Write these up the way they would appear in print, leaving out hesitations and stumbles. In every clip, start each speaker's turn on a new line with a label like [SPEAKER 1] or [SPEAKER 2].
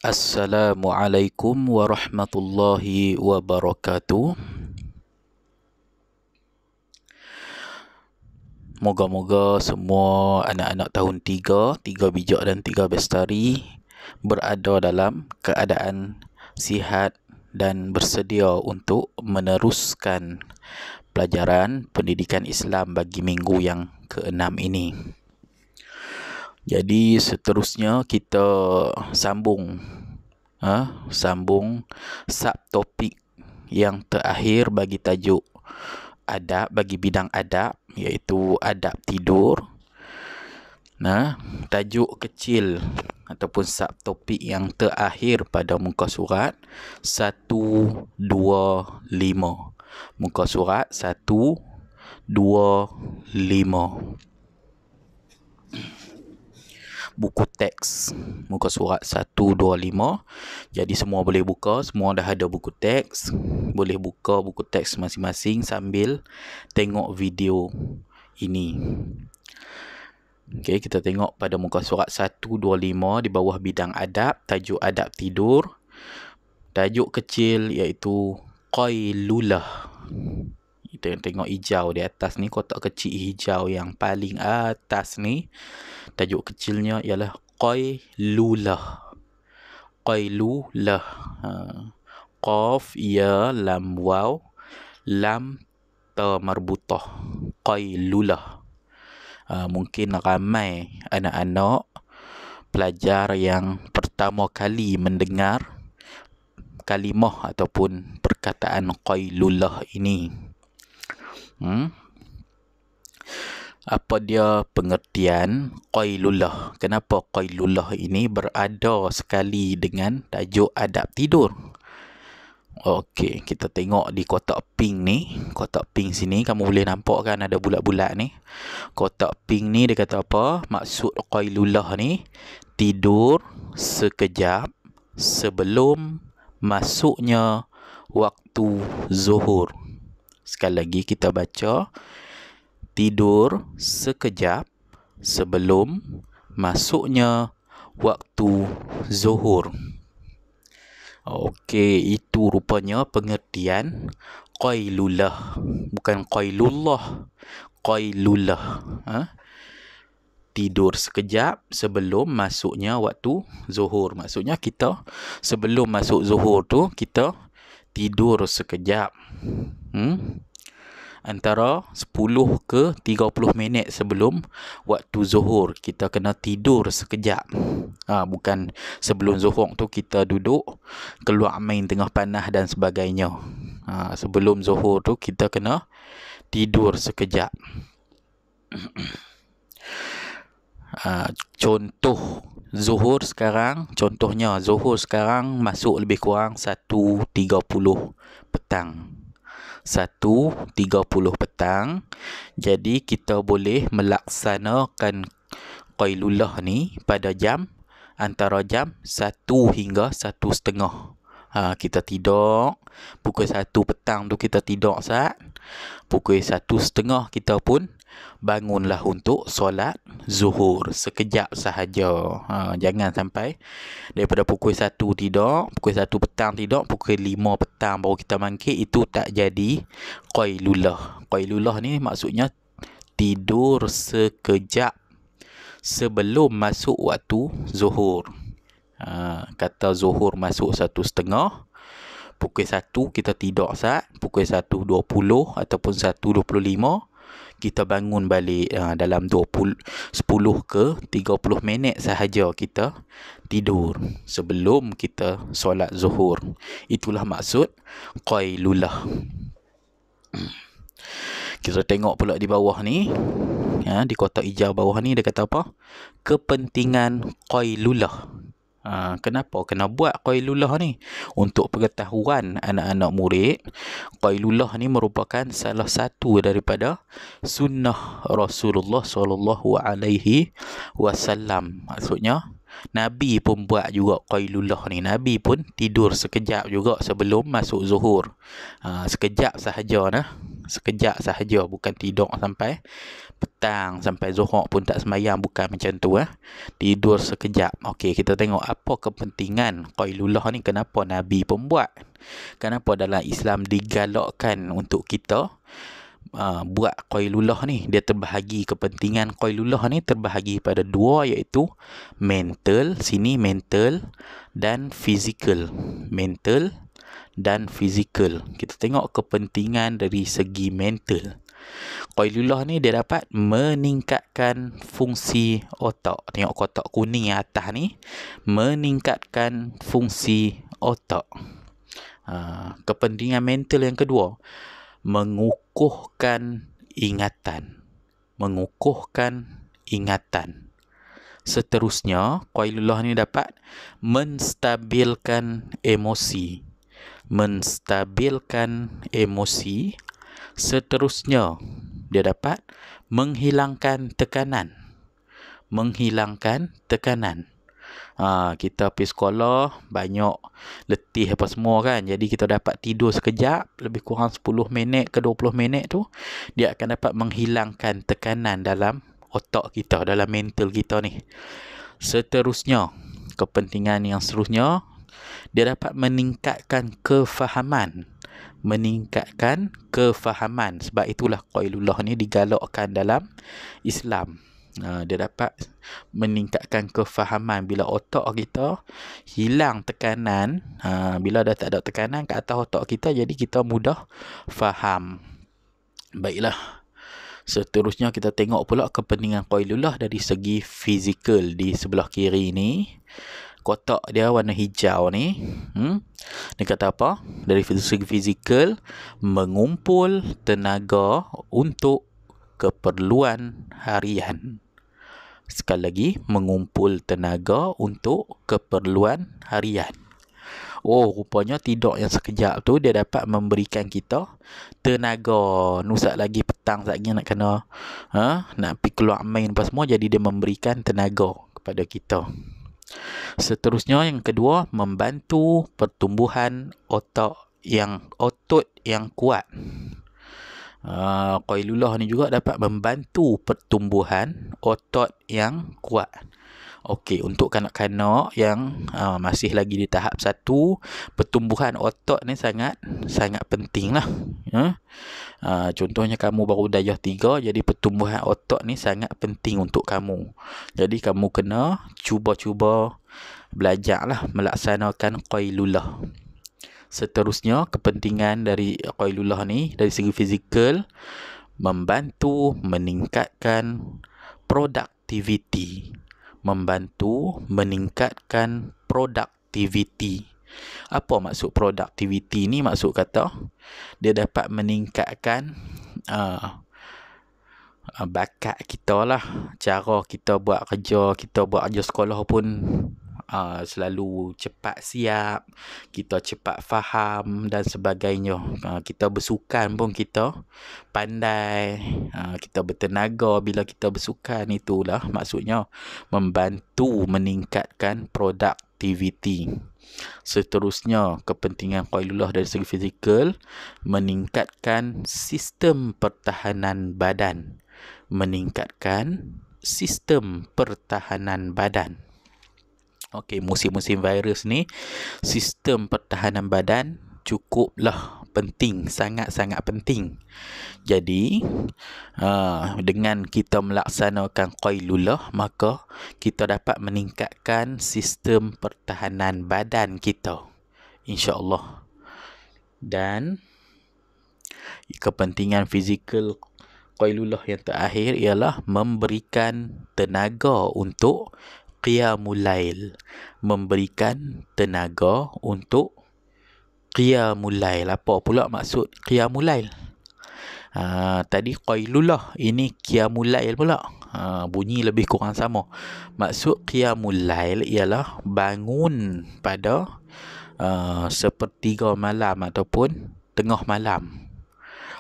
[SPEAKER 1] Assalamualaikum warahmatullahi wabarakatuh. Moga-moga semua anak-anak tahun 3 bijak dan 3 bestari berada dalam keadaan sihat dan bersedia untuk meneruskan pelajaran pendidikan Islam bagi minggu yang ke-6 ini. Jadi seterusnya kita sambung subtopik yang terakhir bagi tajuk adab, bagi bidang adab, iaitu adab tidur. Tajuk kecil ataupun subtopik yang terakhir pada muka surat 125. Muka surat 125. Buku teks muka surat 125. Jadi semua boleh buka, semua dah ada buku teks. Boleh buka buku teks masing-masing sambil tengok video ini. Okey, kita tengok pada muka surat 125 di bawah bidang adab, tajuk adab tidur. Tajuk kecil iaitu Qailulah. Kita tengok hijau di atas ni, kotak kecil hijau yang paling atas ni. Tajuk kecilnya ialah Qailulah. Qailulah. Qaf, ya, lam, waw, lam, ta marbutah. Qailulah. Mungkin ramai anak-anak pelajar yang pertama kali mendengar kalimah ataupun perkataan Qailulah ini. Apa dia pengertian Qailulah? Kenapa Qailulah ini berada sekali dengan tajuk adab tidur? Okey, kita tengok di kotak pink ni. Kotak pink sini kamu boleh nampak kan ada bulat-bulat ni. Kotak pink ni dia kata apa? Maksud Qailulah ni tidur sekejap sebelum masuknya waktu zuhur. Sekali lagi kita baca, tidur sekejap sebelum masuknya waktu zuhur. Okey, itu rupanya pengertian Qailulah. Bukan Qailullah. Qailulah. Tidur sekejap sebelum masuknya waktu zuhur. Maksudnya kita sebelum masuk zuhur tu kita tidur sekejap. Antara 10 ke 30 minit sebelum waktu zuhur kita kena tidur sekejap. Bukan sebelum zuhur tu kita duduk keluar main tengah panas dan sebagainya. Sebelum zuhur tu kita kena tidur sekejap. Contoh zuhur sekarang, contohnya zuhur sekarang masuk lebih kurang 1.30 petang. 1.30 petang. Jadi kita boleh melaksanakan Qailulah ni pada antara jam 1 hingga 1.30. Kita tidur pukul 1 petang tu kita tidur sat. Pukul 1.30 kita pun bangunlah untuk solat zuhur sekejap sahaja. Jangan sampai daripada pukul 1 tidur, pukul 1 petang tidur, pukul 5 petang baru kita bangkit. Itu tak jadi Qailulah. Qailulah ni maksudnya tidur sekejap sebelum masuk waktu zuhur. Kata zuhur masuk 1.30, pukul 1 kita tidur sat, pukul 1.20 ataupun 1.25 kita bangun balik. Dalam 10 ke 30 minit sahaja kita tidur sebelum kita solat zuhur. Itulah maksud Qailulah. Kita tengok pula di bawah ni, di kotak hijau bawah ni dia kata apa? Kepentingan Qailulah. Kenapa kena buat Qailulah ni? Untuk pengetahuan anak-anak murid, Qailulah ni merupakan salah satu daripada sunnah Rasulullah SAW. Maksudnya Nabi pun buat juga Qailulah ni. Nabi pun tidur sekejap juga sebelum masuk zuhur. Sekejap sahaja sekejap sahaja, bukan tidur sampai petang, sampai zuhur pun tak sembahyang, bukan macam tu. Tidur sekejap. Okey, kita tengok apa kepentingan Qailullah ni, kenapa Nabi pun buat, kenapa dalam Islam digalakkan untuk kita buat Qailullah ni. Dia terbahagi, kepentingan Qailullah ni terbahagi pada dua, iaitu mental, sini mental dan fizikal. Mental dan fizikal. Kita tengok kepentingan dari segi mental. Qailullah ni dia dapat meningkatkan fungsi otak. Tengok kotak kuning yang atas ni, meningkatkan fungsi otak. Kepentingan mental yang kedua, mengukuhkan ingatan. Mengukuhkan ingatan. Seterusnya, Qailullah ni dapat menstabilkan emosi. Menstabilkan emosi. Seterusnya, dia dapat menghilangkan tekanan. Menghilangkan tekanan. Kita pergi sekolah, banyak letih apa semua kan. Jadi kita dapat tidur sekejap, lebih kurang 10 minit ke 20 minit tu, dia akan dapat menghilangkan tekanan dalam otak kita, dalam mental kita ni. Seterusnya, kepentingan yang seterusnya, dia dapat meningkatkan kefahaman. Meningkatkan kefahaman. Sebab itulah Qailullah ni digalakkan dalam Islam. Dia dapat meningkatkan kefahaman. Bila otak kita hilang tekanan, bila dah tak ada tekanan ke atas otak kita, jadi kita mudah faham. Baiklah. Seterusnya kita tengok pula kepentingan Qailullah dari segi fizikal. Di sebelah kiri ni, kotak dia warna hijau ni, dia kata apa? Dari segi fizikal, mengumpul tenaga untuk keperluan harian. Sekali lagi, mengumpul tenaga untuk keperluan harian. Rupanya tidur yang sekejap tu dia dapat memberikan kita tenaga. Nusak lagi petang lagi nak kena nak pergi keluar main apa semua, jadi dia memberikan tenaga kepada kita. Seterusnya yang kedua, membantu pertumbuhan otot yang kuat. Qailullah ni juga dapat membantu pertumbuhan otot yang kuat. Okey, untuk kanak-kanak yang masih lagi di tahap 1, pertumbuhan otot ni sangat penting lah. Contohnya kamu baru darjah 3, jadi pertumbuhan otot ni sangat penting untuk kamu. Jadi kamu kena cuba-cuba belajarlah melaksanakan Qailullah. Seterusnya, kepentingan dari Qailullah ni dari segi fizikal, membantu meningkatkan produktiviti. Membantu meningkatkan produktiviti. Apa maksud produktiviti ni? Maksud kata dia dapat meningkatkan bakat kita lah. Cara kita buat kerja, kita buat kerja sekolah pun selalu cepat siap, kita cepat faham dan sebagainya. Kita bersukan pun kita pandai, kita bertenaga bila kita bersukan. Itulah maksudnya membantu meningkatkan produktiviti. Seterusnya, kepentingan Qailullah dari segi fizikal, meningkatkan sistem pertahanan badan. Meningkatkan sistem pertahanan badan. Okey, musim-musim virus ni, sistem pertahanan badan cukuplah penting, sangat-sangat penting. Jadi, dengan kita melaksanakan Qailullah, maka kita dapat meningkatkan sistem pertahanan badan kita, insya-Allah. Dan kepentingan fizikal Qailullah yang terakhir ialah memberikan tenaga untuk Qiyamul Lail. Memberikan tenaga untuk Qiyamul Lail. Apa pula maksud Qiyamul Lail? Tadi Qailullah, ini Qiyamul Lail pula. Bunyi lebih kurang sama. Maksud Qiyamul Lail ialah bangun pada sepertiga malam ataupun tengah malam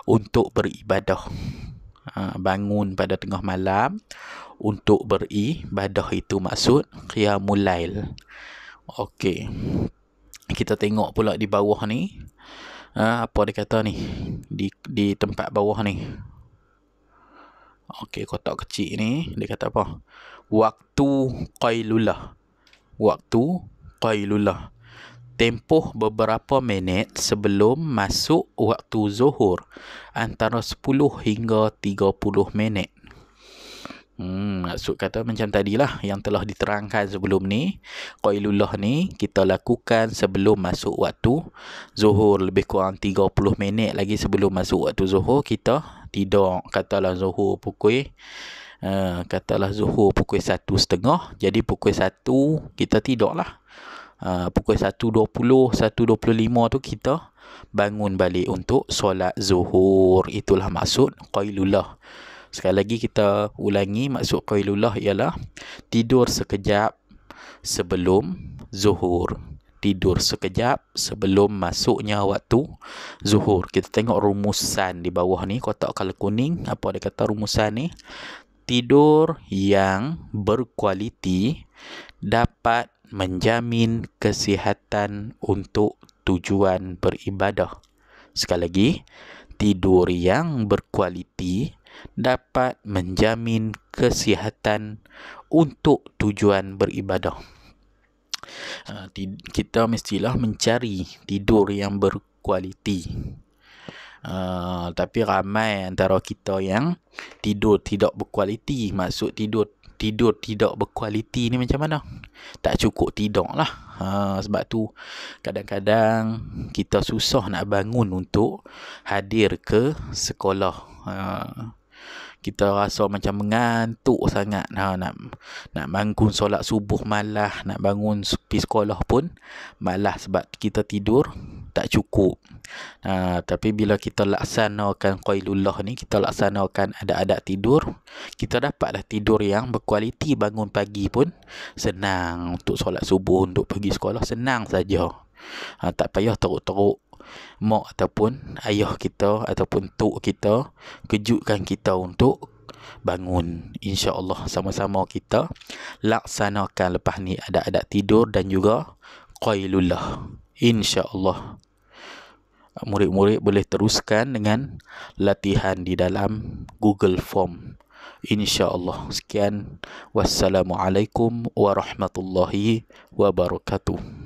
[SPEAKER 1] untuk beribadah. Bangun pada tengah malam untuk beribadah, itu maksud Qiyamul Lail. Okey, kita tengok pula di bawah ni, Apa dia kata ni? Di tempat bawah ni. Okey, kotak kecil ni dia kata apa? Waktu qailulah. Waktu qailulah. Tempoh beberapa minit sebelum masuk waktu zuhur. Antara 10 hingga 30 minit. Maksud kata macam tadilah yang telah diterangkan sebelum ni. Qailullah ni kita lakukan sebelum masuk waktu zuhur. Lebih kurang 30 minit lagi sebelum masuk waktu zuhur kita tidur. Katalah zuhur pukul 1:30. Jadi pukul 1 kita tidur lah. Pukul 1:20, 1:25 tu kita bangun balik untuk solat zuhur. Itulah maksud qailullah. Sekali lagi kita ulangi, maksud qailullah ialah tidur sekejap sebelum zuhur. Tidur sekejap sebelum masuknya waktu zuhur. Kita tengok rumusan di bawah ni, kotak color kuning. Apa dia kata rumusan ni? Tidur yang berkualiti dapat menjamin kesihatan untuk tujuan beribadah. Sekali lagi, tidur yang berkualiti dapat menjamin kesihatan untuk tujuan beribadah. Kita mestilah mencari tidur yang berkualiti. Tapi ramai antara kita yang tidur tidak berkualiti. Maksud tidur tidak berkualiti ni macam mana? Tak cukup tidur lah. Sebab tu kadang-kadang kita susah nak bangun untuk hadir ke sekolah. Kita rasa macam mengantuk sangat. Nak bangun solat subuh malas, nak bangun pergi sekolah pun malas sebab kita tidur tak cukup. Tapi bila kita laksanakan qailullah ni, kita laksanakan adab-adab tidur, kita dapatlah tidur yang berkualiti. Bangun pagi pun senang untuk solat subuh, untuk pergi sekolah senang saja. Tak payah teruk-teruk mak ataupun ayah kita ataupun tok kita kejutkan kita untuk bangun. InsyaAllah sama-sama kita laksanakan lepas ni adab-adab tidur dan juga qailullah. InsyaAllah murid-murid boleh teruskan dengan latihan di dalam Google Form. InsyaAllah. Sekian. Wassalamualaikum warahmatullahi wabarakatuh.